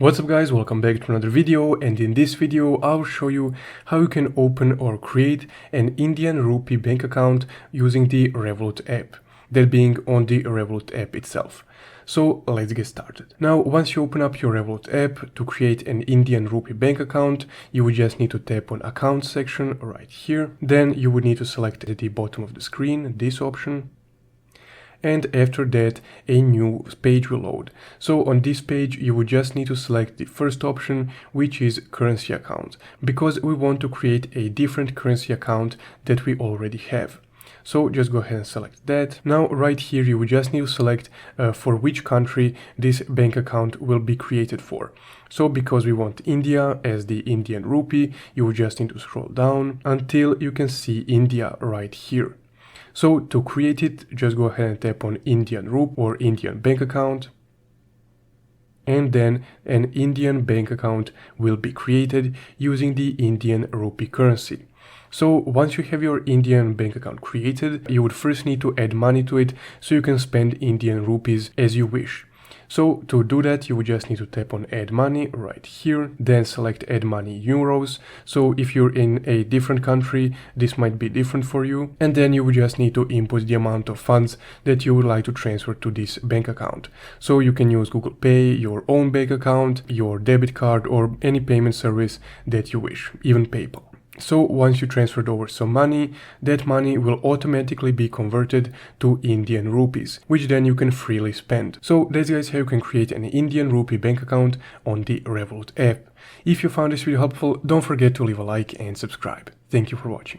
What's up guys, welcome back to another video, and in this video I'll show you how you can open or create an Indian Rupee bank account using the Revolut app, that being on the Revolut app itself. So let's get started. Now once you open up your Revolut app, to create an Indian Rupee bank account you would just need to tap on account section right here. Then you would need to select at the bottom of the screen this option. And after that a new page will load. So on this page you would just need to select the first option, which is currency account, because we want to create a different currency account that we already have. So just go ahead and select that. Now right here you would just need to select for which country this bank account will be created for. So because we want India as the Indian Rupee, you would just need to scroll down until you can see India right here. So to create it, just go ahead and tap on Indian Rupee or Indian bank account. And then an Indian bank account will be created using the Indian Rupee currency. So once you have your Indian bank account created, you would first need to add money to it so you can spend Indian rupees as you wish. So to do that, you would just need to tap on add money right here, then select add money euros. So if you're in a different country, this might be different for you. And then you would just need to input the amount of funds that you would like to transfer to this bank account. So you can use Google Pay, your own bank account, your debit card, or any payment service that you wish, even PayPal. So once you transferred over some money, that money will automatically be converted to Indian rupees, which then you can freely spend. So that's guys how you can create an Indian Rupee bank account on the Revolut app. If you found this video helpful, don't forget to leave a like and subscribe. Thank you for watching.